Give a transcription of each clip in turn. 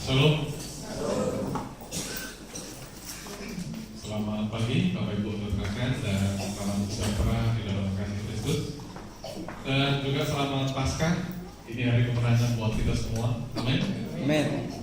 Shalom. Selamat pagi Bapak Ibu rekan dan salam sejahtera di dalam kasih Kristus. Dan juga selamat Paskah. Ini hari kemenangan buat kita semua. Amin. Amin.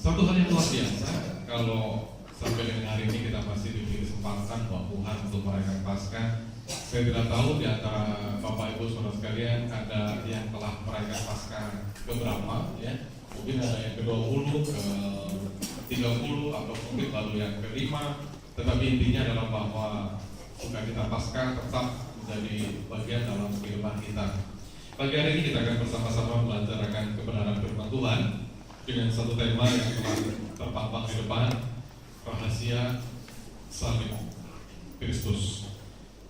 Satu hal yang luar biasa, kalau sampai dengan hari ini kita masih diberi kesempatan buat Tuhan untuk merayakan Paskah. Saya tidak tahu di antara Bapak Ibu saudara sekalian ada yang telah merayakan Paskah keberapa, ya? Mungkin ada yang ke-20, ke-30, atau mungkin baru yang ke-5. Tetapi intinya adalah bahwa sukacita Paskah tetap menjadi bagian dalam kehidupan kita. Pagi hari ini kita akan bersama-sama belajar akan kebenaran firman Tuhan dengan satu tema yang telah terpampang di depan, rahasia salib Kristus.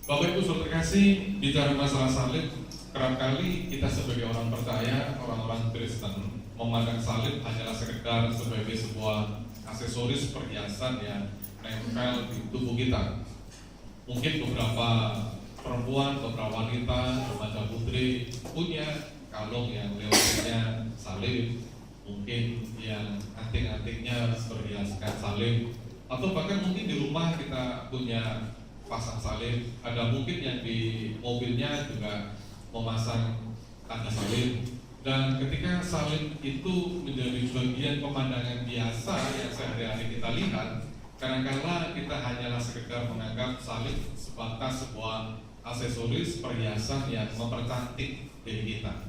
Bapak Ibu saudara terkasih, bicara masalah salib, kerap kali kita sebagai orang percaya, orang-orang Kristen memandang salib hanyalah sekedar sebagai sebuah aksesoris perhiasan yang nempel di tubuh kita. Mungkin beberapa perempuan, beberapa wanita, remaja putri punya kalung yang lewatnya salib, mungkin yang anting-antingnya berhiaskan salib, atau bahkan mungkin di rumah kita punya pasang salib. Ada mungkin yang di mobilnya juga memasang tanda salib. Dan ketika salib itu menjadi bagian pemandangan biasa yang sehari-hari kita lihat, kadang-kala kita hanyalah sekedar menganggap salib sebatas sebuah aksesoris perhiasan yang mempercantik diri kita.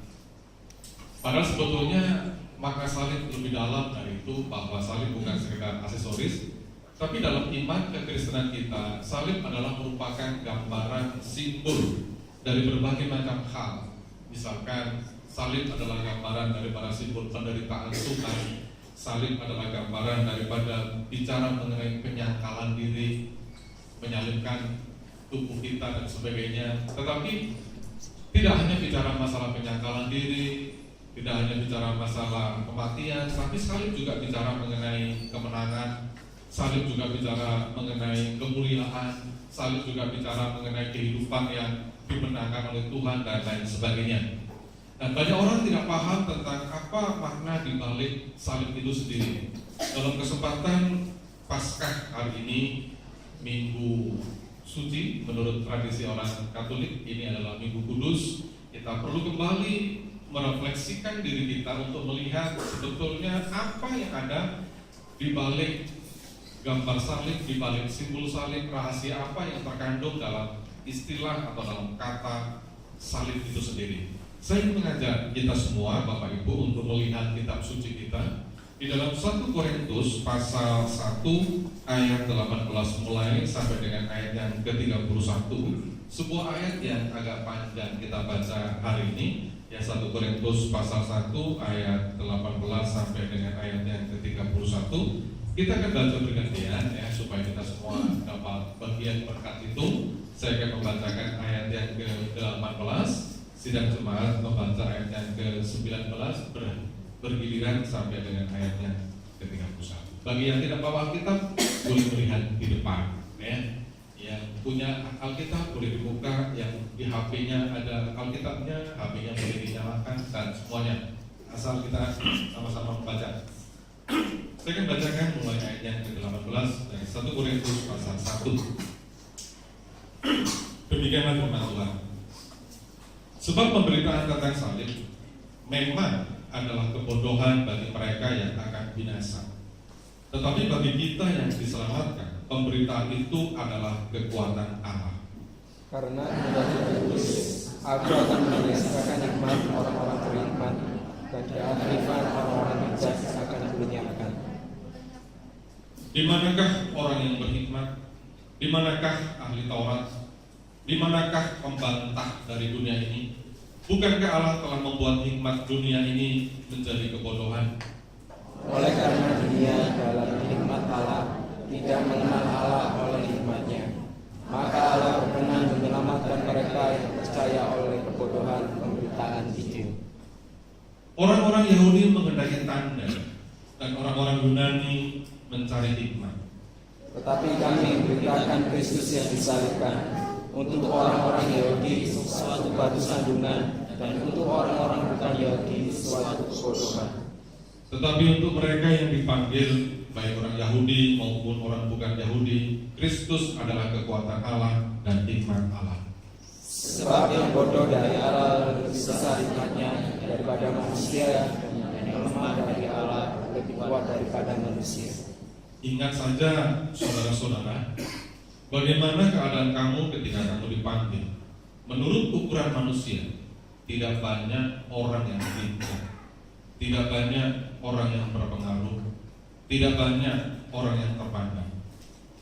Padahal sebetulnya makna salib lebih dalam dari itu, bahwa salib bukan sekedar aksesoris, tapi dalam iman kekristenan kita, salib adalah merupakan gambaran simbol dari berbagai macam hal. Misalkan salib adalah gambaran daripada simbol penderitaan Tuhan. Salib adalah gambaran daripada bicara mengenai penyangkalan diri, menyalibkan tubuh kita dan sebagainya. Tetapi tidak hanya bicara masalah penyangkalan diri, tidak hanya bicara masalah kematian, tapi salib juga bicara mengenai kemenangan. Salib juga bicara mengenai kemuliaan. Salib juga bicara mengenai kehidupan yang dimenangkan oleh Tuhan dan lain sebagainya. Dan banyak orang tidak paham tentang apa makna di balik salib itu sendiri. Dalam kesempatan Paskah hari ini, Minggu Suci menurut tradisi orang Katolik, ini adalah Minggu Kudus. Kita perlu kembali merefleksikan diri kita untuk melihat sebetulnya apa yang ada di balik gambar salib, di balik simbol salib, rahasia apa yang terkandung dalam istilah atau dalam kata salib itu sendiri. Saya mengajak kita semua, Bapak Ibu, untuk melihat kitab suci kita di dalam 1 Korintus pasal 1 ayat 18 mulai sampai dengan ayat yang ke-31. Sebuah ayat yang agak panjang kita baca hari ini, ya. 1 Korintus pasal 1 ayat 18 sampai dengan ayat yang ke-31. Kita akan baca bergantian, ya, supaya kita semua dapat bagian berkat itu. Saya akan membacakan ayat yang ke-18, sidang jemaat membaca ayat yang ke-19 bergiliran sampai dengan ayat yang ke-31. Bagi yang tidak bawa Alkitab, boleh melihat di depan, ya. Yang punya Alkitab boleh dibuka, yang di HP-nya ada Alkitabnya, HP-nya boleh dinyalakan, dan semuanya. Asal kita sama-sama membaca. Saya akan bacakan mulai ayat yang ke-18 dari 1 Korintus pasal 1. Demikianlah firman Tuhan. Sebab pemberitaan tentang salib memang adalah kebodohan bagi mereka yang akan binasa. Tetapi bagi kita yang diselamatkan, pemberitaan itu adalah kekuatan Allah. Karena sudah tertulis, aku akan menyaksikan nikmat orang-orang beriman, dan kearifan orang-orang bijak akan kunyatakan. Di manakah orang yang berhikmat? Di manakah ahli Taurat? Di manakah pembantah dari dunia ini? Bukankah Allah telah membuat hikmat dunia ini menjadi kebodohan? Oleh karena dunia dalam hikmat Allah tidak mengenal Allah oleh hikmatnya, maka Allah berkenan menyelamatkan mereka yang percaya oleh kebodohan pemberitaan itu. Orang-orang Yahudi menghendaki tanda, dan orang-orang Yunani mencari hikmat. Tetapi kami beritakan Kristus yang disalibkan, untuk orang-orang Yahudi suatu batu sandungan, dan untuk orang-orang bukan Yahudi suatu kebodohan. Tetapi untuk mereka yang dipanggil, baik orang Yahudi maupun orang bukan Yahudi, Kristus adalah kekuatan Allah dan hikmat Allah. Sebab yang bodoh dari Allah lebih besar hikmatnya daripada manusia, dan yang lemah dari Allah lebih kuat daripada manusia. Ingat saja, saudara-saudara, bagaimana keadaan kamu ketika kamu dipanggil. Menurut ukuran manusia, tidak banyak orang yang bijak, tidak banyak orang yang berpengaruh, tidak banyak orang yang terpandang.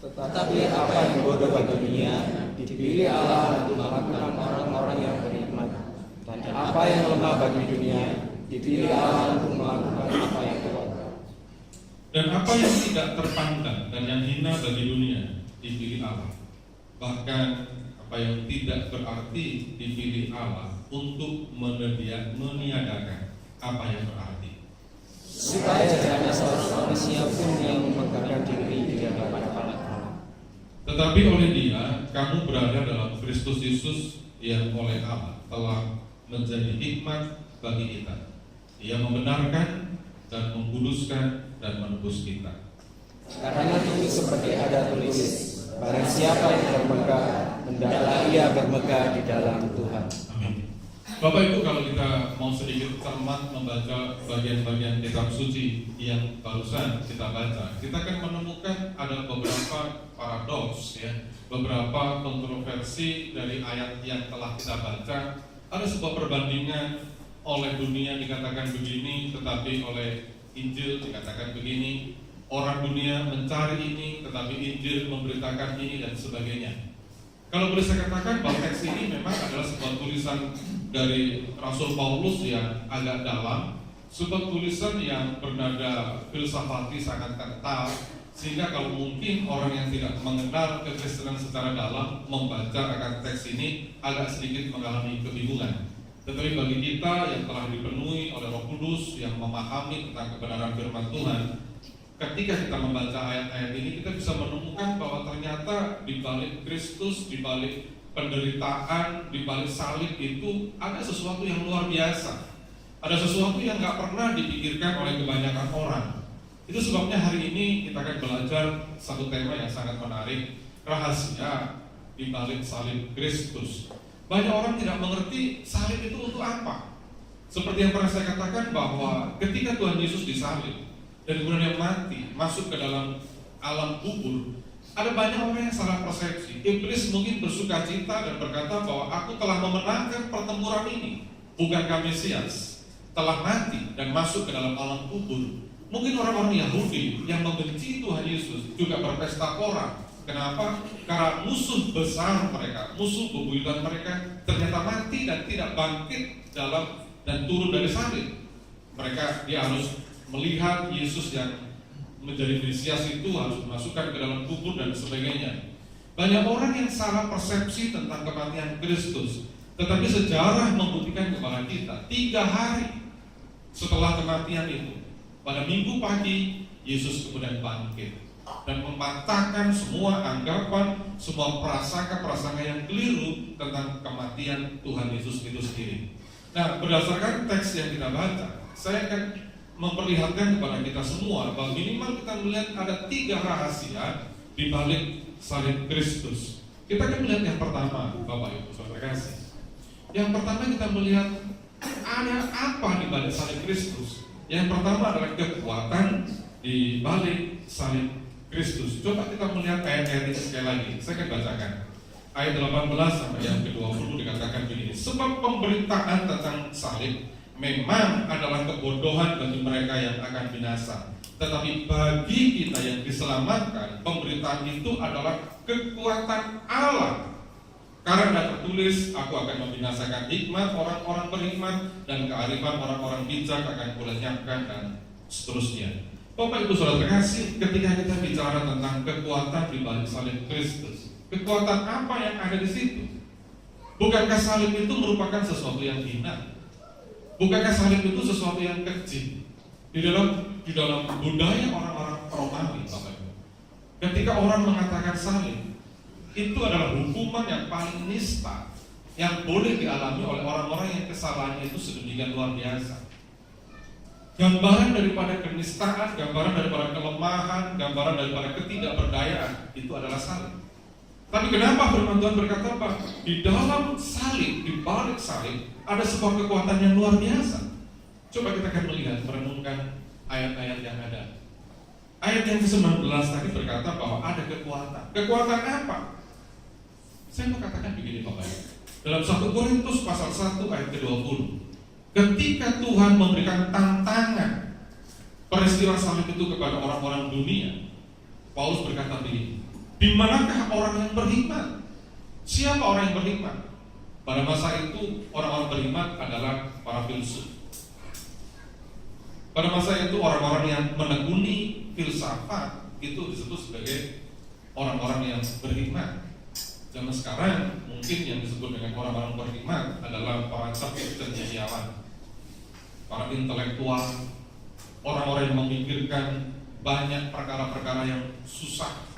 Tetapi apa yang bodoh bagi dunia dipilih Allah untuk melakukan orang-orang yang berhikmat, dan apa yang lemah bagi dunia dipilih Allah untuk melakukan apa yang kuat. Dan apa yang tidak terpandang dan yang hina bagi dunia dipilih Allah. Bahkan apa yang tidak berarti dipilih Allah untuk meniadakan apa yang berarti, Supaya tidak ada seorang manusia pun yang memegahkan diri di hadapan Allah. tetapi oleh Dia kamu berada dalam Kristus Yesus yang oleh Allah telah menjadi hikmat bagi kita. Ia membenarkan dan mengkuduskan dan menebus kita. Karena itu seperti ada tulis, barang siapa yang bermegah, hendaklah ia bermegah di dalam Tuhan. Amin. Bapak Ibu, kalau kita mau sedikit cermat membaca bagian-bagian kitab suci yang barusan kita baca, kita akan menemukan ada beberapa paradoks, ya, beberapa kontroversi dari ayat yang telah kita baca. Ada sebuah perbandingan, oleh dunia dikatakan begini, tetapi oleh Injil dikatakan begini. Orang dunia mencari ini, tetapi Injil memberitakan ini, dan sebagainya. Kalau boleh saya katakan bahwa teks ini memang adalah sebuah tulisan dari Rasul Paulus yang agak dalam, sebuah tulisan yang bernada filsafati sangat kental, sehingga kalau mungkin orang yang tidak mengenal kekristenan secara dalam membaca akan teks ini agak sedikit mengalami kebingungan. Tetapi bagi kita yang telah dipenuhi oleh Roh Kudus, yang memahami tentang kebenaran firman Tuhan, ketika kita membaca ayat-ayat ini, kita bisa menemukan bahwa ternyata di balik Kristus, di balik penderitaan, di balik salib itu ada sesuatu yang luar biasa. Ada sesuatu yang gak pernah dipikirkan oleh kebanyakan orang. Itu sebabnya hari ini kita akan belajar satu tema yang sangat menarik, rahasia di balik salib Kristus. Banyak orang tidak mengerti salib itu untuk apa. Seperti yang pernah saya katakan bahwa ketika Tuhan Yesus disalib dan kemudian dia mati, masuk ke dalam alam kubur, ada banyak orang yang salah persepsi. Iblis mungkin bersuka cita dan berkata bahwa aku telah memenangkan pertempuran ini. Bukankah Mesias telah mati dan masuk ke dalam alam kubur? Mungkin orang-orang Yahudi yang membenci Tuhan Yesus juga berpesta pora. Kenapa? Karena musuh besar mereka, musuh bebuyutan mereka ternyata mati dan tidak bangkit dalam dan turun dari salib. Dia harus melihat Yesus yang menjadi Mesias itu harus dimasukkan ke dalam kubur dan sebagainya. Banyak orang yang salah persepsi tentang kematian Kristus. Tetapi sejarah membuktikan kepada kita 3 hari setelah kematian itu, pada Minggu pagi Yesus kemudian bangkit dan mematahkan semua anggapan, semua prasangka yang keliru tentang kematian Tuhan Yesus itu sendiri. Nah, berdasarkan teks yang kita baca, saya akan memperlihatkan kepada kita semua bahwa minimal kita melihat ada 3 rahasia di balik salib Kristus. Kita akan melihat yang pertama, Bapak Ibu Saudara kasih. Yang pertama kita melihat ada apa di balik salib Kristus. Yang pertama adalah kekuatan di balik salib Kristus. Coba kita melihat ayat-ayat ini sekali lagi. Saya akan bacakan. Ayat 18 sampai yang ke-20 dikatakan begini. Sebab pemberitaan tentang salib memang adalah kebodohan bagi mereka yang akan binasa. Tetapi bagi kita yang diselamatkan, pemberitaan itu adalah kekuatan Allah. Karena tertulis, aku akan membinasakan hikmat orang-orang berhikmat dan kearifan orang-orang bijak akan kulenyapkan, dan seterusnya. Bapak Ibu Saudara terkasih, ketika kita bicara tentang kekuatan di balik salib Kristus, kekuatan apa yang ada di situ? Bukankah salib itu merupakan sesuatu yang hina? Bukankah salib itu sesuatu yang kecil? Di dalam budaya orang-orang Romawi, Bapak Ibu, ketika orang mengatakan salib, itu adalah hukuman yang paling nista yang boleh dialami oleh orang-orang yang kesalahannya itu sedemikian luar biasa. Gambaran daripada kenistaan, gambaran daripada kelemahan, gambaran daripada ketidakberdayaan, itu adalah salib. Tapi kenapa firman Tuhan berkata apa? Di dalam salib, di balik salib, ada sebuah kekuatan yang luar biasa. Coba kita akan melihat, merenungkan ayat-ayat yang ada. Ayat yang ke-19 tadi berkata bahwa ada kekuatan. Kekuatan apa? Saya mau katakan begini Bapak Ibu. Dalam 1 Korintus pasal 1 ayat ke-20, ketika Tuhan memberikan tantangan peristiwa salib itu kepada orang-orang dunia, Paulus berkata begini, di manakah orang yang beriman? Siapa orang yang beriman? Pada masa itu orang-orang beriman adalah para filsuf. Pada masa itu orang-orang yang menekuni filsafat itu disebut sebagai orang-orang yang beriman. Zaman sekarang mungkin yang disebut dengan orang-orang beriman adalah para cendekiawan, para intelektual, orang-orang yang memikirkan banyak perkara-perkara yang susah.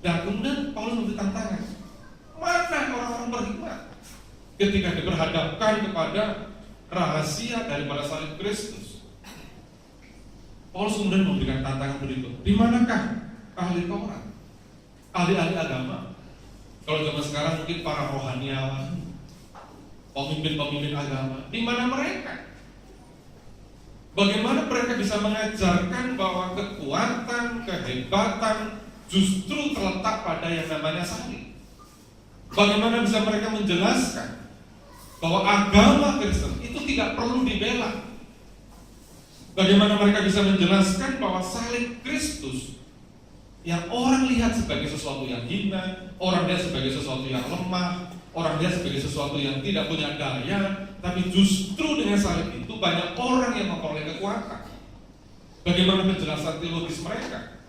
Dan kemudian Paulus memberi tantangan, mana orang-orang beriman ketika diperhadapkan kepada rahasia daripada salib Kristus? Paulus kemudian memberikan tantangan berikut, di manakah ahli Taurat, ahli-ahli agama? Kalau zaman sekarang mungkin para rohaniawan, pemimpin-pemimpin agama, di mana mereka? Bagaimana mereka bisa mengajarkan bahwa kekuatan, kehebatan justru terletak pada yang namanya salib? Bagaimana bisa mereka menjelaskan bahwa agama Kristen itu tidak perlu dibela? Bagaimana mereka bisa menjelaskan bahwa salib Kristus yang orang lihat sebagai sesuatu yang hina, orang lihat sebagai sesuatu yang lemah, orang lihat sebagai sesuatu yang tidak punya daya, tapi justru dengan salib itu banyak orang yang memperoleh kekuatan. Bagaimana penjelasan teologis mereka?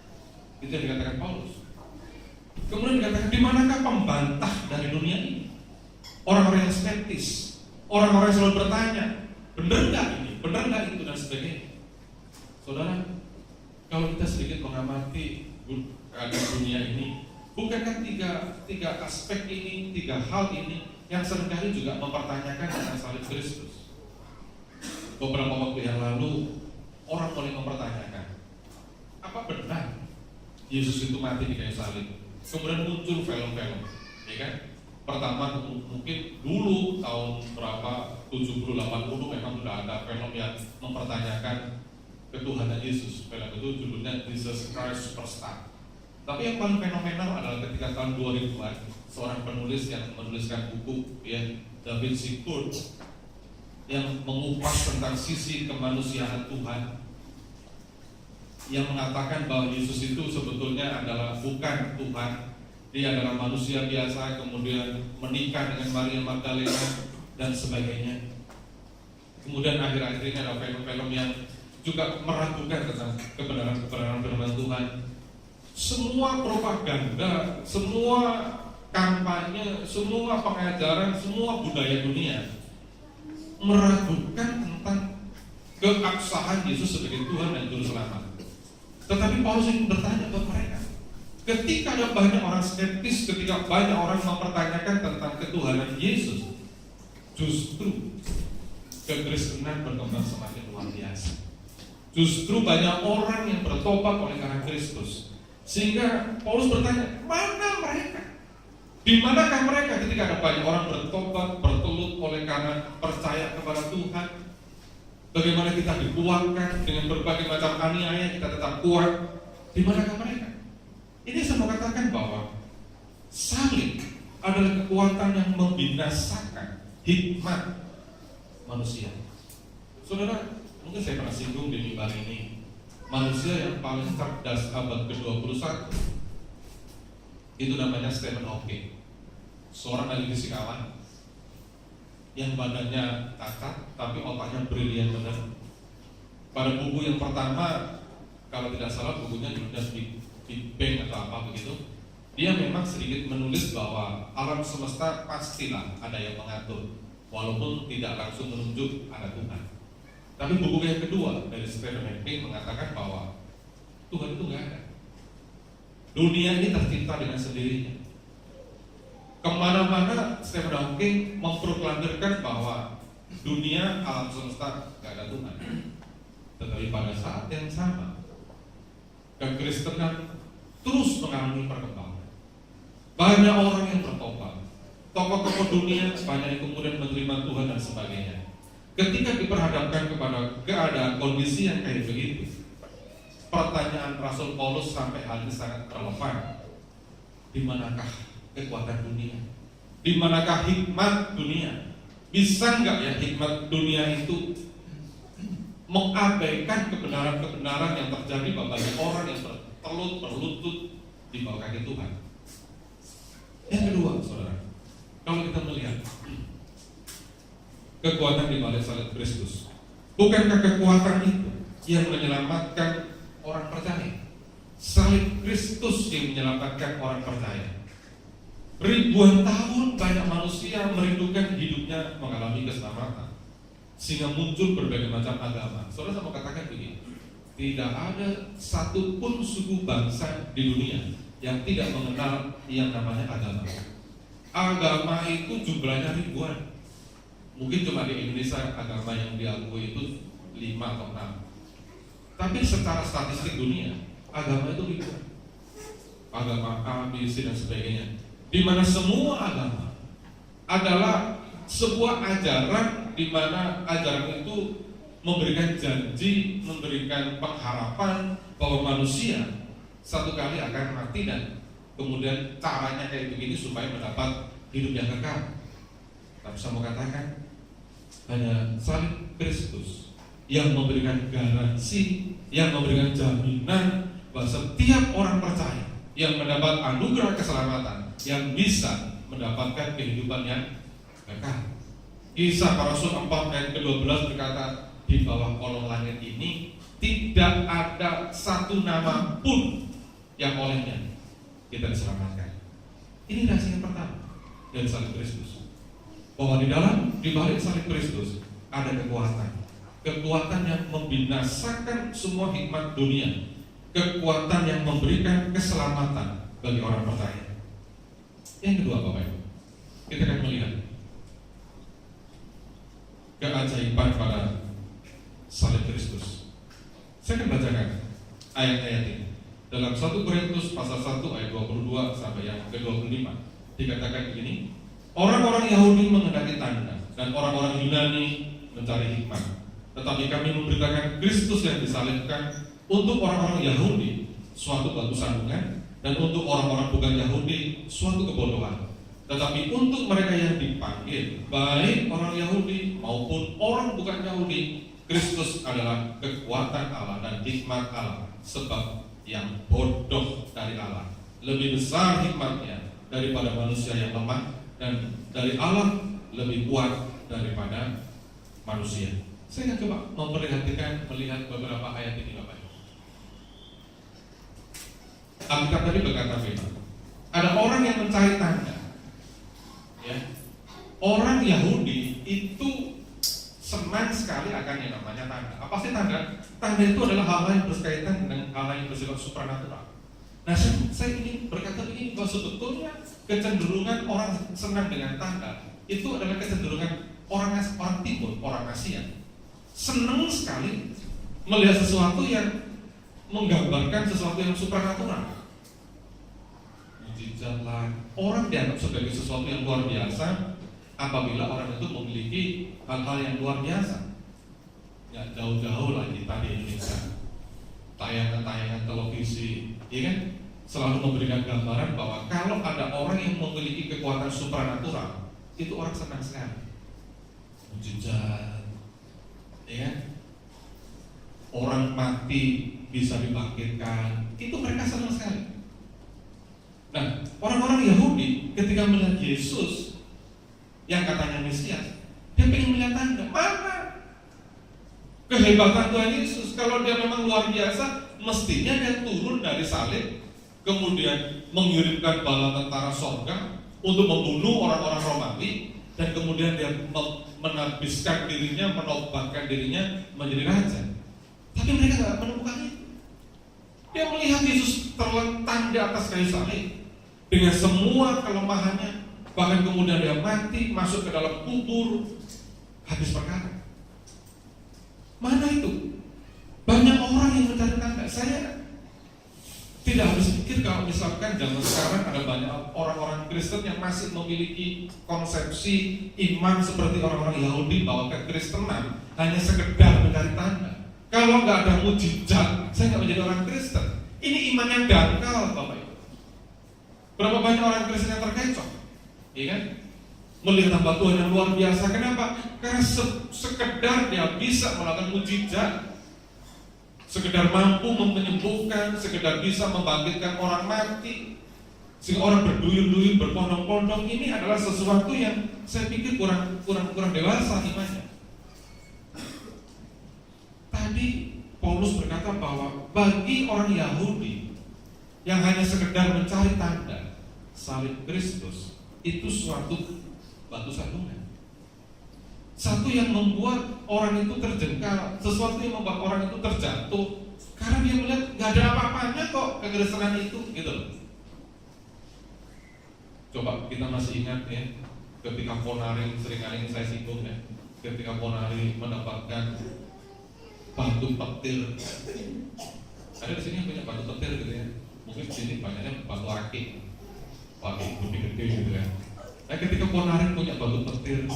Itu yang dikatakan Paulus. Kemudian dikatakan, di manakah pembantah dari dunia ini? Orang-orang yang skeptis, orang-orang yang selalu bertanya, benar nggak ini, benar nggak itu, dan sebagainya. Saudara, kalau kita sedikit mengamati keadaan dunia ini, bukankah tiga aspek ini, tiga hal ini yang seringkali juga mempertanyakan tentang salib Kristus? Beberapa waktu yang lalu orang mulai mempertanyakan, apa benar Yesus itu mati di kayu salib? Kemudian muncul film-film, ya kan? Pertama mungkin dulu tahun berapa 70-80 memang sudah ada film yang mempertanyakan ketuhanan Yesus. Film itu judulnya Jesus Christ Superstar. Tapi yang paling fenomenal adalah ketika tahun 2000-an seorang penulis yang menuliskan buku, ya, David Sikur, yang mengupas tentang sisi kemanusiaan Tuhan, yang mengatakan bahwa Yesus itu sebetulnya adalah bukan Tuhan, dia adalah manusia biasa, kemudian menikah dengan Maria Magdalena dan sebagainya. Kemudian akhir-akhir ini ada film-film yang juga meragukan tentang kebenaran firman Tuhan. Semua propaganda, semua kampanye, semua pengajaran, semua budaya dunia meragukan tentang keabsahan Yesus sebagai Tuhan dan Juru Selamat. Tetapi Paulus ingin bertanya buat mereka, ketika ada banyak orang skeptis, ketika banyak orang mempertanyakan tentang ketuhanan Yesus, justru kekristenan berkembang semakin luar biasa. Justru banyak orang yang bertobat oleh karena Kristus. Sehingga Paulus bertanya, mana mereka? Di manakah mereka ketika ada banyak orang bertobat, bertelut oleh karena percaya kepada Tuhan? Bagaimana kita dikuatkan dengan berbagai macam aniaya, kita tetap kuat? Di manakah mereka? Ini saya mau katakan bahwa salib adalah kekuatan yang membinasakan hikmat manusia. Saudara, mungkin saya pernah singgung di mimbar ini, manusia yang paling cerdas abad ke-21 itu namanya Stephen Hawking, seorang ahli fisikawan yang badannya cacat tapi otaknya brilian benar. Pada buku yang pertama, kalau tidak salah bukunya judulnya Big Bang atau apa begitu, dia memang sedikit menulis bahwa alam semesta pastilah ada yang mengatur, walaupun tidak langsung menunjuk ada Tuhan. Tapi buku yang kedua dari Stephen Hawking mengatakan bahwa Tuhan itu nggak ada. Dunia ini tercipta dengan sendirinya. Kemana-mana Stephen Hawking memproklamirkan bahwa dunia alam semesta nggak ada Tuhan. Tetapi pada saat yang sama kekristenan terus mengalami perkembangan. Banyak orang yang bertobat, tokoh-tokoh dunia banyak yang kemudian menerima Tuhan dan sebagainya. Ketika diperhadapkan kepada keadaan kondisi yang kayak begitu, pertanyaan Rasul Paulus sampai hari ini sangat relevan. Di manakah kekuatan dunia? Di manakah hikmat dunia? Bisa nggak ya hikmat dunia itu mengabaikan kebenaran-kebenaran yang terjadi bagi orang yang berlutut di bawah kaki Tuhan? Yang kedua, saudara, kalau kita melihat kekuatan di balik salib Kristus, bukankah kekuatan itu yang menyelamatkan orang percaya? Salib Kristus yang menyelamatkan orang percaya. Ribuan tahun banyak manusia merindukan hidupnya mengalami keselamatan, sehingga muncul berbagai macam agama. Saudara, saya mau katakan begini, tidak ada satupun suku bangsa di dunia yang tidak mengenal yang namanya agama. Agama itu jumlahnya ribuan. Mungkin cuma di Indonesia agama yang diakui itu 5 atau 6. Tapi secara statistik dunia, agama itu ribuan. Agama A, B, C dan sebagainya. Di mana semua agama adalah sebuah ajaran di mana ajaran itu memberikan janji, memberikan pengharapan bahwa manusia satu kali akan mati dan kemudian caranya kayak begini supaya mendapat hidup yang kekal. Tapi saya mau katakan, hanya salib Kristus yang memberikan garansi, yang memberikan jaminan bahwa setiap orang percaya yang mendapat anugerah keselamatan yang bisa mendapatkan kehidupan yang kekal. Kisah para Rasul 4 ayat ke-12 berkata, di bawah kolong langit ini tidak ada satu nama pun yang olehnya kita diselamatkan. Ini rahasia yang pertama dari salib Kristus, bahwa di balik salib Kristus ada kekuatan yang membinasakan semua hikmat dunia, kekuatan yang memberikan keselamatan bagi orang percaya. Yang kedua, Bapak Ibu, kita akan melihat keajaiban pada salib Kristus. Saya akan bacakan ayat-ayat ini dalam 1 Korintus pasal 1 ayat 22 sampai yang ke-25. Dikatakan begini, orang-orang Yahudi menghendaki tanda dan orang-orang Yunani mencari hikmat, tetapi kami memberitakan Kristus yang disalibkan untuk orang-orang Yahudi suatu batu sandungan, dan untuk orang-orang bukan Yahudi suatu kebodohan. Tetapi untuk mereka yang dipanggil, baik orang Yahudi maupun orang bukan Yahudi, Kristus adalah kekuatan Allah dan hikmat Allah. Sebab yang bodoh dari Allah lebih besar hikmatnya daripada manusia yang lemah, dan dari Allah lebih kuat daripada manusia. Saya akan coba melihat beberapa ayat ini, Bapak. Alkitab tadi berkata firman, ada orang yang mencari tanda. Ya, orang Yahudi itu senang sekali akan yang namanya tanda. Apa sih tanda? Tanda itu adalah hal-hal yang berkaitan dengan hal yang bersifat supranatural. Nah, saya ingin berkata ini bahwa sebetulnya kecenderungan orang senang dengan tanda itu adalah kecenderungan orang timur, orang Asia. Senang sekali melihat sesuatu yang menggambarkan sesuatu yang supranatural. Mujizat lah, orang dianggap sebagai sesuatu yang luar biasa apabila orang itu memiliki hal-hal yang luar biasa. Ya, jauh-jauh lagi tadi Indonesia, tayangan-tayangan televisi, ya kan, selalu memberikan gambaran bahwa kalau ada orang yang memiliki kekuatan supranatural, itu orang senang sekali. Mujizat, ya kan? Orang mati bisa dibangkitkan, itu mereka senang sekali. Nah, orang-orang Yahudi ketika melihat Yesus yang katanya Mesias, dia pengen melihat tanda. Mana kehebatan Tuhan Yesus? Kalau dia memang luar biasa, mestinya dia turun dari salib, kemudian mengirimkan bala tentara sorga untuk membunuh orang-orang Romawi, dan kemudian dia menabiskan dirinya, menobatkan dirinya menjadi raja. Tapi mereka tidak menemukan itu. Dia melihat Yesus terlentang di atas kayu salib dengan semua kelemahannya, bahkan kemudian dia mati, masuk ke dalam kubur, habis perkara. Mana itu? Banyak saya tidak habis pikir kalau misalkan zaman sekarang ada banyak orang-orang Kristen yang masih memiliki konsepsi iman seperti orang-orang Yahudi, bahwa kekristenan hanya sekedar mencari tanda. Kalau nggak ada mujizat, saya nggak menjadi orang Kristen. Ini iman yang dangkal, Bapak Ibu. Berapa banyak orang Kristen yang terkecoh, iya kan? Melihat hamba Tuhan yang luar biasa. Kenapa? Karena sekedar dia bisa melakukan mujizat, sekedar mampu menyembuhkan, sekedar bisa membangkitkan orang mati, sehingga orang berduyun-duyun, berpondong-pondong. Ini adalah sesuatu yang saya pikir kurang dewasa imannya. Tadi Paulus berkata bahwa bagi orang Yahudi yang hanya sekedar mencari tanda salib Kristus, itu suatu batu sandungan, satu yang membuat orang itu terjengkal, sesuatu yang membuat orang itu terjatuh, karena dia melihat nggak ada apa-apanya kok kekristenan itu, gitu loh. Coba kita masih ingat ya, ketika Ponari, seringkali saya singgung ya, ketika Ponari mendapatkan batu petir. Ada di sini yang punya batu petir gitu ya, mungkin di sini banyaknya batu akik, batu gede-gede gitu ya. Nah, ketika Ponari punya batu petir,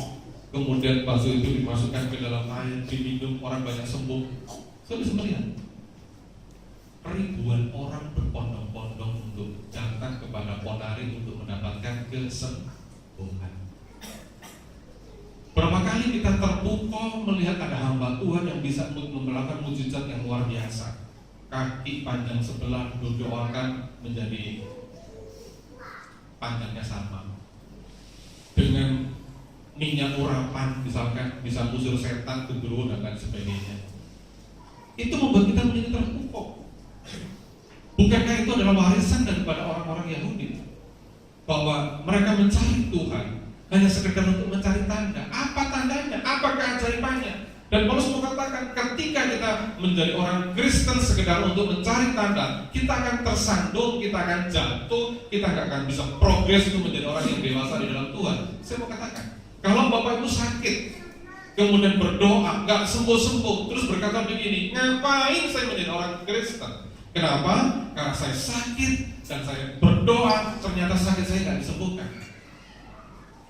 kemudian batu itu dimasukkan ke dalam air, diminum, orang banyak sembuh. Saya bisa melihat ribuan orang berpondong-pondong untuk datang kepada Ponari untuk mendapatkan kesembuhan. Berapa kali kita terpukau melihat ada hamba Tuhan yang bisa melakukan mujizat yang luar biasa. Kaki panjang sebelah didoakan menjadi panjangnya sama. Dengan minyak urapan misalkan bisa usir setan, genderuwo dan lain sebagainya. Itu membuat kita menjadi terpukau. Bukankah itu adalah warisan daripada orang-orang Yahudi, bahwa mereka mencari Tuhan hanya sekedar untuk mencari tanda? Apa tandanya? Apa keajaibannya? Dan Paulus mengatakan ketika kita menjadi orang Kristen sekedar untuk mencari tanda, kita akan tersandung, kita akan jatuh, kita nggak akan bisa progres itu menjadi orang yang dewasa di dalam Tuhan. Saya mau katakan, kalau Bapak Ibu sakit, kemudian berdoa, nggak sembuh-sembuh, terus berkata begini, ngapain saya menjadi orang Kristen? Kenapa? Karena saya sakit dan saya berdoa, ternyata sakit saya nggak disembuhkan.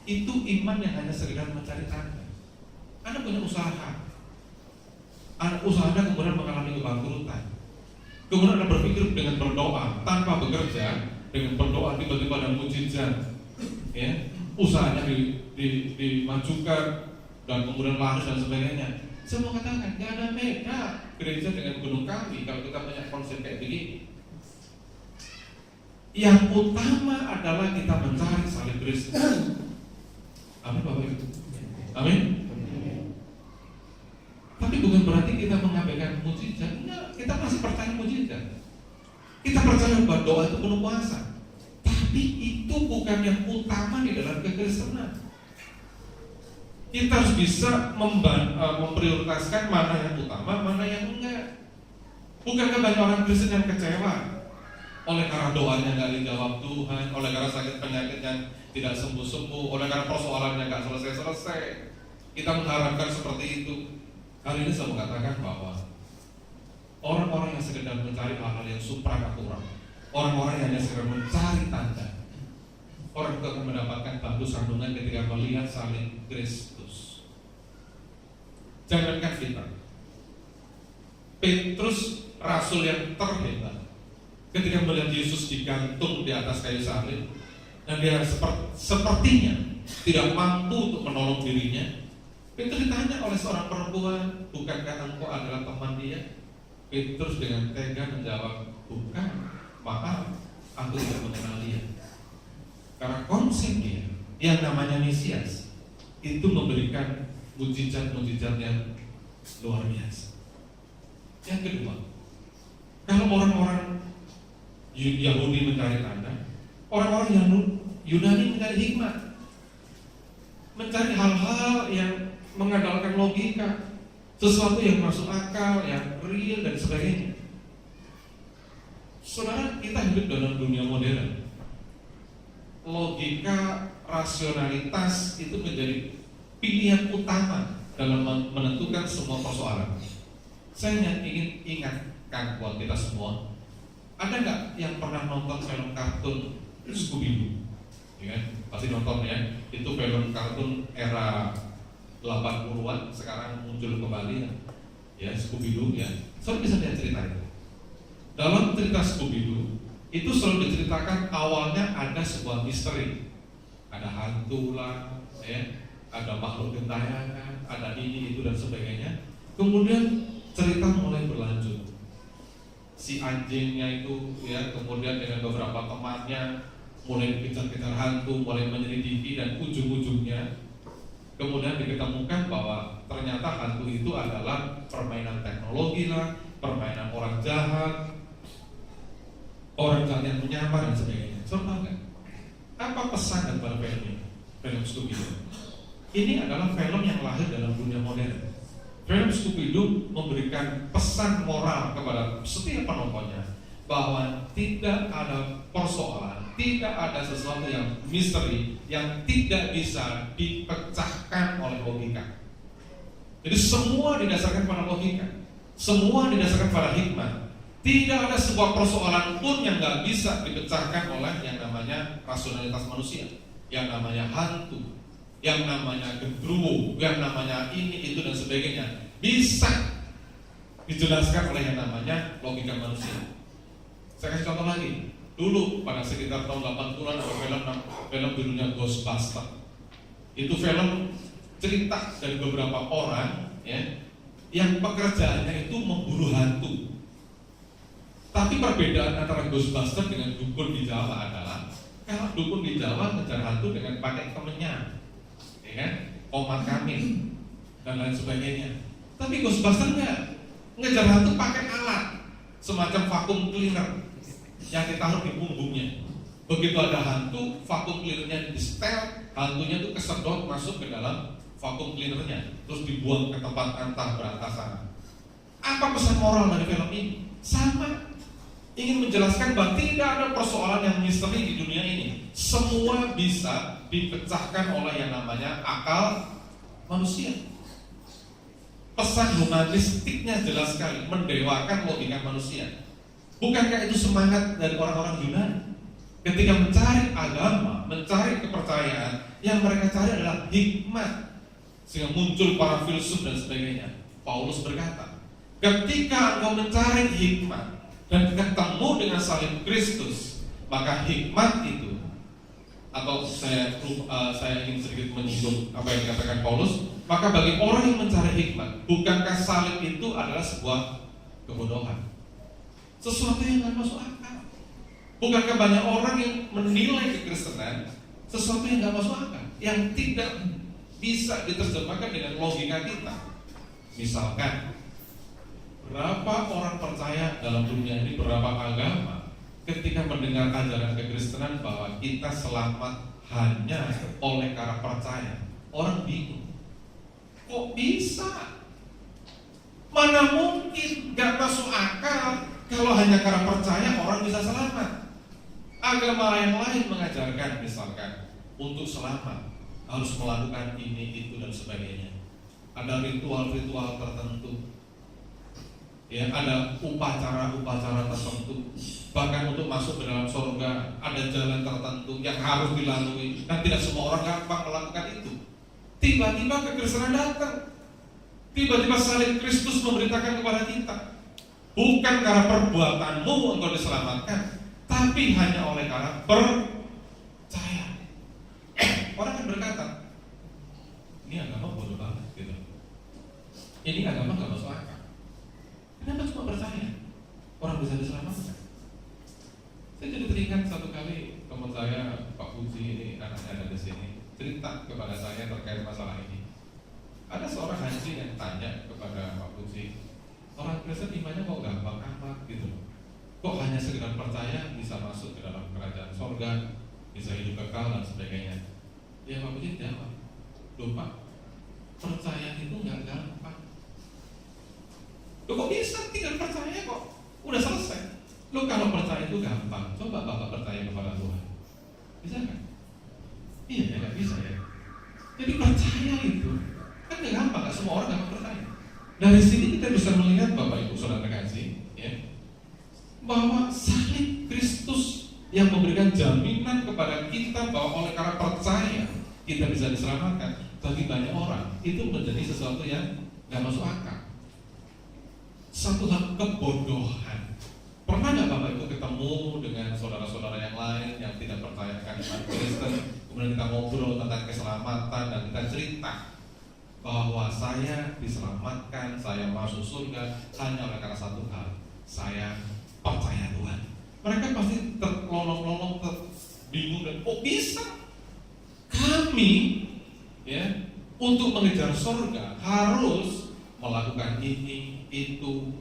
Itu iman yang hanya sekedar mencari tanda. Anda punya usaha, usaha Anda kemudian mengalami kebangkrutan, kemudian Anda berpikir dengan berdoa tanpa bekerja, dengan berdoa tiba-tiba ada mujizat, ya, usahanya dimajukan dan kemudian laris dan sebagainya. Saya mau katakan, nggak ada beda gereja dengan gunung kami kalau kita punya konsep kayak begini. Yang utama adalah kita mencari salib Kristus. Amin Bapak Ibu. Amin. Tapi bukan berarti kita mengabaikan mujizat. Enggak, kita masih percaya mujizat. Kita percaya bahwa doa itu penuh kuasa. Tapi itu bukan yang utama di dalam kekristenan. Kita harus bisa memprioritaskan mana yang utama, mana yang enggak. Bukankah banyak orang Kristen yang kecewa oleh karena doanya nggak dijawab Tuhan, oleh karena sakit penyakit yang tidak sembuh-sembuh, oleh karena persoalannya nggak selesai-selesai. Kita mengharapkan seperti itu. Hari ini saya mengatakan bahwa orang-orang yang sekedar mencari hal-hal yang supranatural, orang-orang yang hanya sekedar mencari tanda, orang itu akan mendapatkan batu sandungan ketika melihat salib Kristus. Jangankan kita, Petrus, rasul yang terhebat, ketika melihat Yesus digantung di atas kayu salib dan dia sepertinya tidak mampu untuk menolong dirinya, Petrus ditanya oleh seorang perempuan, bukankah engkau adalah teman dia? Petrus dengan tega menjawab, bukan, maaf, aku tidak mengenal dia. Karena konsep dia yang namanya Mesias itu memberikan mujizat-mujizat yang luar biasa. Yang kedua, kalau orang-orang Yahudi mencari tanda, orang-orang Yunani mencari hikmat, mencari hal-hal yang mengandalkan logika, sesuatu yang masuk akal, yang real dan sebagainya. Saudara, kita hidup dalam dunia modern. Logika, rasionalitas itu menjadi pilihan utama dalam menentukan semua persoalan. Saya ingin ingatkan buat kita semua, ada nggak yang pernah nonton film kartun Scooby-Doo? Ya kan? Pasti nonton ya. Itu film kartun era 80-an, sekarang muncul kembali ya, Scooby-Doo ya. Saudara bisa lihat cerita itu. Dalam cerita Scooby-Doo itu selalu diceritakan awalnya ada sebuah misteri, ada hantu lah, ya, ada makhluk gentayangan, ada ini itu dan sebagainya. Kemudian cerita mulai berlanjut. Si anjingnya itu ya, kemudian dengan beberapa temannya mulai dikejar-kejar hantu, mulai menyelidiki, dan ujung-ujungnya kemudian diketemukan bahwa ternyata hantu itu adalah permainan teknologi lah, permainan orang jahat yang menyamar dan sebagainya. Saudara tahu nggak? Apa pesan daripada film ini? Film Scooby-Doo. Ini adalah film yang lahir dalam dunia modern. Film Scooby-Doo memberikan pesan moral kepada setiap penontonnya bahwa tidak ada persoalan, tidak ada sesuatu yang misteri yang tidak bisa dipecahkan oleh logika. Jadi semua didasarkan pada logika, semua didasarkan pada hikmah. Tidak ada sebuah persoalan pun yang nggak bisa dipecahkan oleh yang namanya rasionalitas manusia, yang namanya hantu, yang namanya gendruwo, yang namanya ini itu dan sebagainya, bisa dijelaskan oleh yang namanya logika manusia. Saya kasih contoh lagi. Dulu pada sekitar tahun 80-an ada film judulnya Ghostbusters. Itu film cerita dari beberapa orang ya, yang pekerjaannya itu memburu hantu. Tapi perbedaan antara Ghostbusters dengan dukun di Jawa adalah, kalau dukun di Jawa ngejar hantu dengan pakai kemenyan, ya kan, omat kamit dan lain sebagainya. Tapi Ghostbusters ngejar hantu pakai alat semacam vacuum cleaner yang ditaruh di punggungnya. Begitu ada hantu, vacuum cleanernya di-setel, hantunya itu kesedot masuk ke dalam vacuum cleanernya, terus dibuang ke tempat antah berantas sana. Apa pesan moral dari film ini? Sama, ingin menjelaskan bahwa tidak ada persoalan yang misteri di dunia ini. Semua bisa dipecahkan oleh yang namanya akal manusia. Pesan humanistiknya jelas sekali, mendewakan logika manusia. Bukankah itu semangat dari orang-orang Yunani? Ketika mencari agama, mencari kepercayaan, yang mereka cari adalah hikmat, sehingga muncul para filsuf dan sebagainya. Paulus berkata, ketika engkau mencari hikmat dan ketemu dengan salib Kristus, maka hikmat itu, atau saya ingin sedikit menyinggung apa yang dikatakan Paulus, maka bagi orang yang mencari hikmat, bukankah salib itu adalah sebuah kebodohan, sesuatu yang tidak masuk akal? Bukankah banyak orang yang menilai kekristenan sesuatu yang tidak masuk akal, yang tidak bisa diterjemahkan dengan logika kita? Misalkan, berapa orang percaya dalam dunia ini, berapa agama, ketika mendengar ajaran kekristenan bahwa kita selamat hanya oleh karena percaya, orang bingung. Kok bisa? Mana mungkin, gak masuk akal. Kalau hanya karena percaya orang bisa selamat. Agama yang lain mengajarkan misalkan untuk selamat harus melakukan ini, itu dan sebagainya. Ada ritual-ritual tertentu, ya, ada upacara-upacara tertentu. Bahkan untuk masuk ke dalam surga ada jalan tertentu yang harus dilalui, dan tidak semua orang gampang melakukan itu. Tiba-tiba kekristenan datang, tiba-tiba salib Kristus memberitakan kepada kita, bukan karena perbuatanmu engkau diselamatkan, tapi hanya oleh karena percaya. Orang kan berkata, ini agama bodoh banget gitu. Ini agama gak masuk akal. Kenapa cuma percaya orang bisa diselamatkan? Saya jadi teringat satu kali teman saya, Pak Puji, ini anaknya ada di sini, cerita kepada saya terkait masalah ini. Ada seorang haji yang tanya kepada Pak Puji, orang Kristen imannya kok gampang amat gitu loh. Kok hanya sekedar percaya bisa masuk ke dalam kerajaan sorga, bisa hidup kekal dan sebagainya. Ya Pak Puji jawab, loh Pak, percaya itu gak gampang. Loh kok bisa tinggal percaya kok, udah selesai. Loh kalau percaya itu gampang, coba Bapak percaya kepada Tuhan, bisa kan? Iya ya, gak bisa ya. Jadi percaya itu kan gak gampang, gak semua orang gampang percaya. Dari sini kita bisa melihat Bapak Ibu Saudara kasih, ya, bahwa salib Kristus yang memberikan jaminan kepada kita bahwa oleh karena percaya kita bisa diselamatkan, bagi banyak orang itu menjadi sesuatu yang nggak masuk akal, satu hal kebodohan. Pernah nggak Bapak Ibu ketemu dengan saudara-saudara yang lain yang tidak percaya akan iman Kristen, kemudian kita ngobrol tentang keselamatan dan kita cerita bahwa saya diselamatkan, saya masuk surga hanya oleh karena satu hal, saya percaya Tuhan. Mereka pasti terlolong-lolong, bingung dan kok bisa? Kami, ya, untuk mengejar surga harus melakukan ini, itu,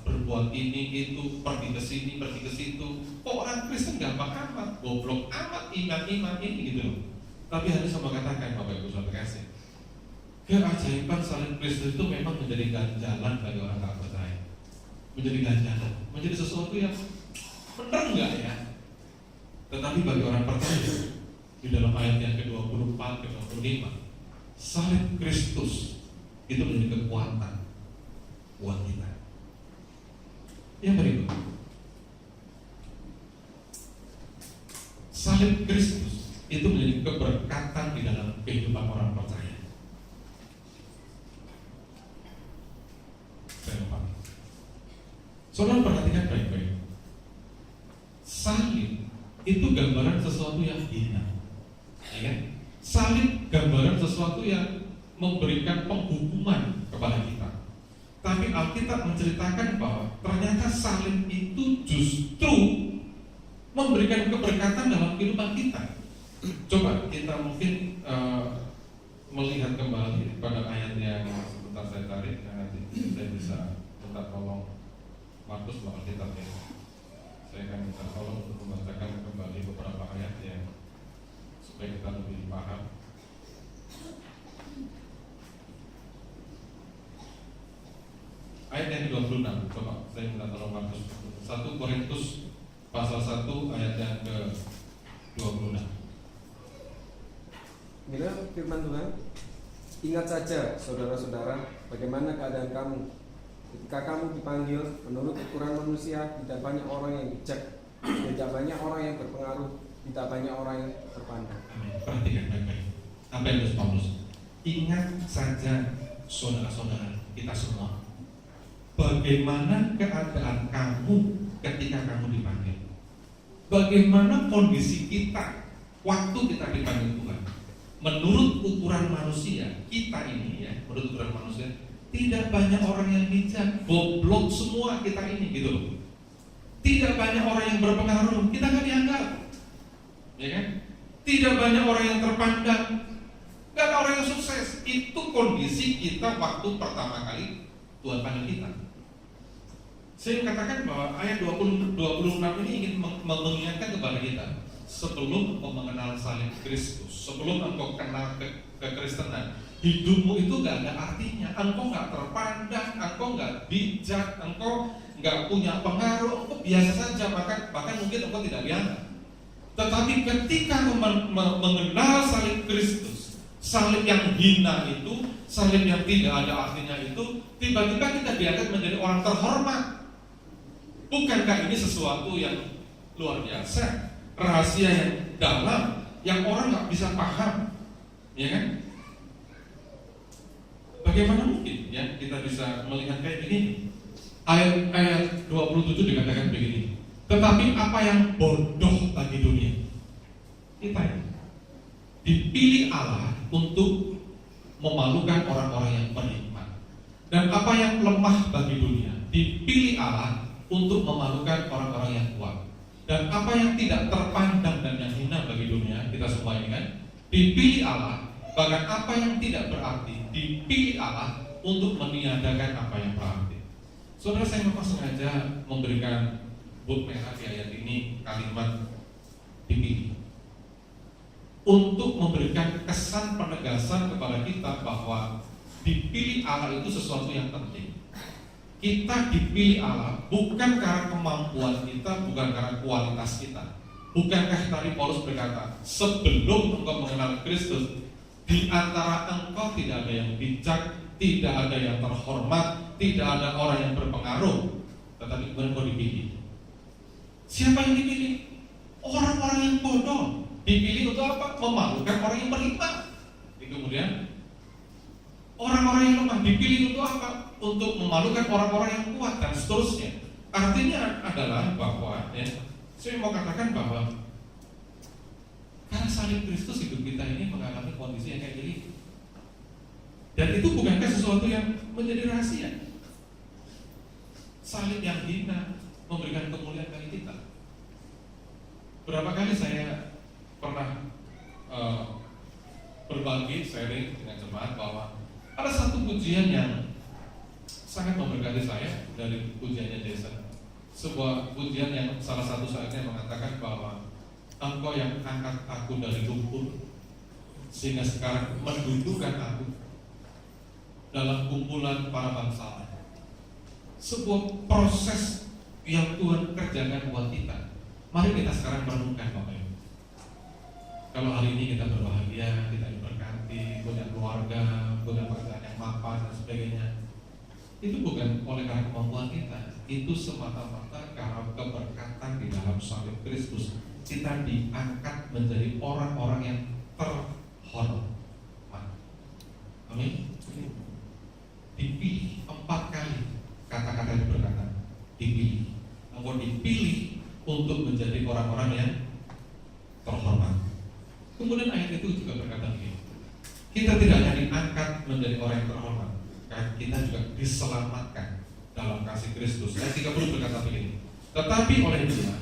berbuat ini, itu, pergi ke sini, pergi ke situ. Kok orang Kristen gampang amat, goblok amat, iman ini gitu loh. Tapi harus saya katakan Bapak Ibu Saudara kasih, keajaiban salib Kristus itu memang menjadi ganjalan bagi orang tak percaya. Menjadi ganjalan, menjadi sesuatu yang benar enggak ya? Tetapi bagi orang percaya, di dalam ayat yang ke-24, ke-25, salib Kristus itu menjadi kekuatan buat kita. Yang berikut, salib Kristus itu menjadi keberkatan di dalam kehidupan orang percaya. Saudara perhatikan baik-baik. Salib itu gambaran sesuatu yang hina, ya kan? Salib gambaran sesuatu yang memberikan penghukuman kepada kita. Tapi Alkitab menceritakan bahwa ternyata salib itu justru memberikan keberkatan dalam kehidupan kita. Coba kita mungkin melihat kembali pada ayat yang sebentar saya tarik, yang nanti saya bisa minta tolong Markus bawa Alkitab ya. Saya akan minta tolong untuk membacakan kembali beberapa ayat yang supaya kita lebih paham. Ayat yang 26, coba saya minta tolong Markus 1 Korintus pasal 1 ayat yang ke-26. Bila firman Tuhan, ingat saja saudara-saudara, bagaimana keadaan kamu ketika kamu dipanggil menurut ukuran manusia. Tidak banyak orang yang bijak, tidak banyak orang yang berpengaruh, tidak banyak orang yang terpandang. Perhatikan baik-baik apa yang disebut Paulus. Ingat saja saudara-saudara kita semua, bagaimana keadaan kamu ketika kamu dipanggil. Bagaimana kondisi kita waktu kita dipanggil Tuhan. Menurut ukuran manusia, kita ini ya, menurut ukuran manusia, tidak banyak orang yang bijak, goblok semua kita ini gitu loh. Tidak banyak orang yang berpengaruh, kita kan dianggap, ya kan? Tidak banyak orang yang terpandang, gak ada orang yang sukses. Itu kondisi kita waktu pertama kali Tuhan panggil kita. Saya katakan bahwa ayat 26 ini ingin mengingatkan kepada kita, sebelum engkau mengenal salib Kristus, sebelum engkau kenal kekristenan, hidupmu itu gak ada artinya. Engkau gak terpandang, engkau gak bijak, engkau gak punya pengaruh, engkau biasa saja, bahkan mungkin engkau tidak dianggap. Tetapi ketika mengenal salib Kristus, salib yang hina itu, salib yang tidak ada artinya itu, tiba-tiba kita diangkat menjadi orang terhormat. Bukankah ini sesuatu yang luar biasa, rahasia yang dalam, yang orang gak bisa paham, ya kan? Bagaimana mungkin ya kita bisa melihat kayak begini? Ayat 27 dikatakan begini, tetapi apa yang bodoh bagi dunia, kita ya, dipilih Allah untuk memalukan orang-orang yang beriman. Dan apa yang lemah bagi dunia, dipilih Allah untuk memalukan orang-orang yang kuat. Dan apa yang tidak terpandang dan yang hina bagi dunia, kita semua ini kan, dipilih Allah. Bahkan apa yang tidak berarti, dipilih Allah untuk meniadakan apa yang berarti. Saudara, saya memang sengaja memberikan but merah di ayat ini, kalimat dipilih, untuk memberikan kesan penegasan kepada kita bahwa dipilih Allah itu sesuatu yang penting. Kita dipilih Allah bukan karena kemampuan kita, bukan karena kualitas kita. Bukankah tadi Paulus berkata, sebelum engkau mengenal Kristus, di antara engkau tidak ada yang bijak, tidak ada yang terhormat, tidak ada orang yang berpengaruh, tetapi kemudian kau dipilih. Siapa yang dipilih? Orang-orang yang bodoh. Dipilih untuk apa? Memalukan orang yang berhikmat. Kemudian orang-orang yang lemah dipilih untuk apa? Untuk memalukan orang-orang yang kuat dan seterusnya. Artinya adalah bahwa saya mau katakan bahwa karena salib Kristus hidup kita ini mengalami kondisi yang kayak gini. Dan itu bukankah sesuatu yang menjadi rahasia? Salib yang hina memberikan kemuliaan bagi kita. Berapa kali saya pernah berbagi sharing dengan jemaat bahwa ada satu pujian yang sangat memberkati saya dari pujiannya Jason. Sebuah pujian yang salah satu saatnya mengatakan bahwa Engkau yang angkat aku dari lumpur sehingga sekarang mendudukkan aku dalam kumpulan para bangsawan. Sebuah proses yang Tuhan kerjakan buat kita. Mari kita sekarang merenungkan Bapak Ibu. Kalau hari ini kita berbahagia, kita diberkati, punya keluarga, punya pekerjaan yang mapan dan sebagainya, itu bukan oleh karena kemampuan kita, itu semata-mata karena keberkatan di dalam salib Kristus. Kita diangkat menjadi orang-orang yang terhormat. Amin. Dipilih 4 kali kata-kata yang berkata dipilih. Engkau dipilih untuk menjadi orang-orang yang terhormat. Kemudian ayat itu juga berkata begini, kita tidak hanya diangkat menjadi orang yang terhormat, kita juga diselamatkan dalam kasih Kristus. Ayat 30 berkata begini, tetapi oleh Dia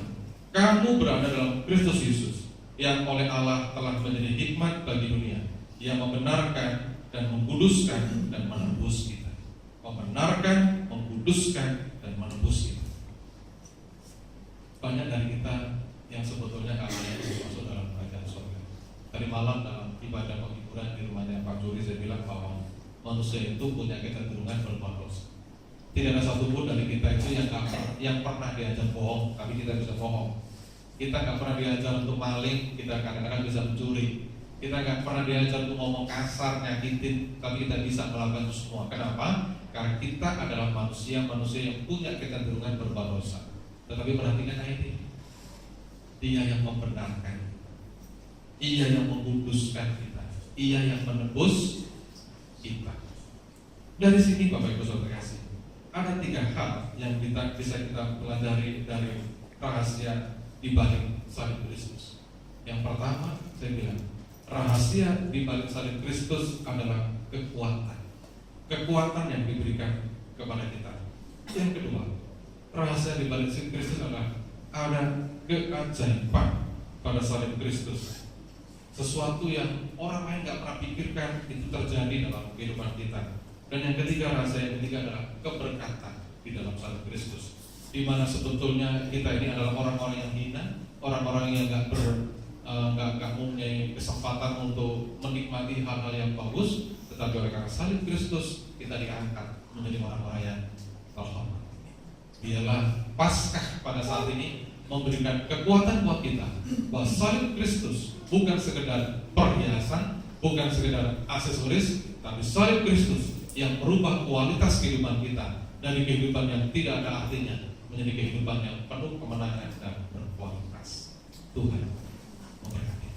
kamu berada dalam Kristus Yesus, yang oleh Allah telah menjadi hikmat bagi dunia, yang membenarkan dan mengkuduskan dan menebus kita. Membenarkan, mengkuduskan dan menebus kita. Banyak dari kita yang sebetulnya kalanya masuk dalam kerajaan surga. Tadi malam dalam ibadah penghiburan di rumahnya Pak Juri, saya bilang bahwa manusia itu punya kecenderungan berbuat dosa. Tidak ada satupun dari kita itu yang pernah diajar bohong, tapi kita bisa bohong. Kita nggak pernah diajar untuk maling, kita kadang-kadang bisa mencuri. Kita nggak pernah diajar untuk ngomong kasar, nyakitin, tapi kita bisa melakukan itu semua. Kenapa? Karena kita adalah manusia yang punya kecenderungan berbuat dosa. Tetapi perhatikan ayat ini, Dia yang membenarkan, Ia yang mengkuduskan kita, Ia yang menebus kita. Dari sini Bapak Ibu Saudara kasih, ada 3 hal yang bisa kita pelajari dari rahasia di balik salib Kristus. Yang pertama, saya bilang, rahasia di balik salib Kristus adalah kekuatan. Kekuatan yang diberikan kepada kita. Yang kedua, rahasia di balik salib Kristus adalah ada keajaiban pada salib Kristus. Sesuatu yang orang lain gak pernah pikirkan itu terjadi dalam kehidupan kita. Dan yang ketiga, rahasia yang ketiga adalah keberkatan di dalam salib Kristus, di mana sebetulnya kita ini adalah orang-orang yang hina, orang-orang yang nggak mempunyai kesempatan untuk menikmati hal-hal yang bagus, tetapi oleh karena salib Kristus kita diangkat menjadi orang-orang yang terhormat. Biarlah Paskah pada saat ini memberikan kekuatan buat kita bahwa salib Kristus bukan sekedar perhiasan, bukan sekedar aksesoris, tapi salib Kristus yang merubah kualitas kehidupan kita dari kehidupan yang tidak ada artinya menjadi kehidupan yang penuh kemenangan dan berkualitas. Tuhan memberkati.